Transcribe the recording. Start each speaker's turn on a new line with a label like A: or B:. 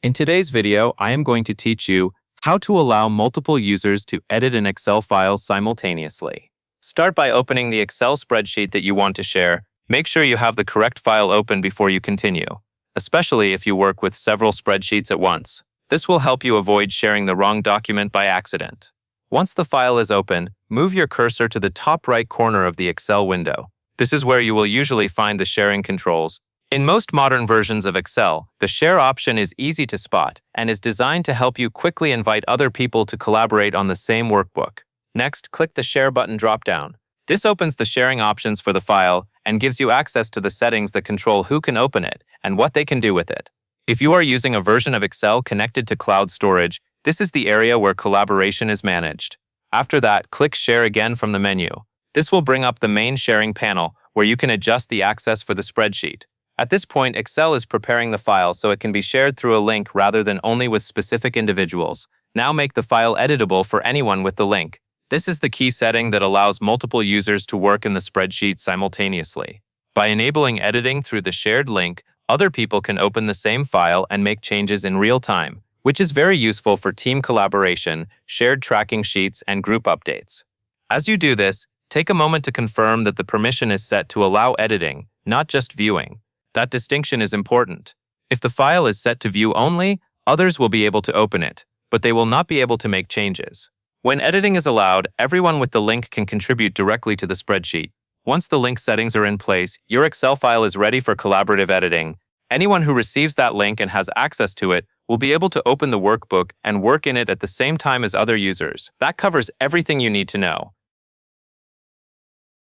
A: In today's video, I am going to teach you how to allow multiple users to edit an Excel file simultaneously. Start by opening the Excel spreadsheet that you want to share. Make sure you have the correct file open before you continue, especially if you work with several spreadsheets at once. This will help you avoid sharing the wrong document by accident. Once the file is open, move your cursor to the top right corner of the Excel window. This is where you will usually find the sharing controls. In most modern versions of Excel, the share option is easy to spot and is designed to help you quickly invite other people to collaborate on the same workbook. Next, click the Share button drop-down. This opens the sharing options for the file and gives you access to the settings that control who can open it and what they can do with it. If you are using a version of Excel connected to cloud storage, this is the area where collaboration is managed. After that, click Share again from the menu. This will bring up the main sharing panel where you can adjust the access for the spreadsheet. At this point, Excel is preparing the file so it can be shared through a link rather than only with specific individuals. Now make the file editable for anyone with the link. This is the key setting that allows multiple users to work in the spreadsheet simultaneously. By enabling editing through the shared link, other people can open the same file and make changes in real time, which is very useful for team collaboration, shared tracking sheets, and group updates. As you do this, take a moment to confirm that the permission is set to allow editing, not just viewing. That distinction is important. If the file is set to view only, others will be able to open it, but they will not be able to make changes. When editing is allowed, everyone with the link can contribute directly to the spreadsheet. Once the link settings are in place, your Excel file is ready for collaborative editing. Anyone who receives that link and has access to it will be able to open the workbook and work in it at the same time as other users. That covers everything you need to know.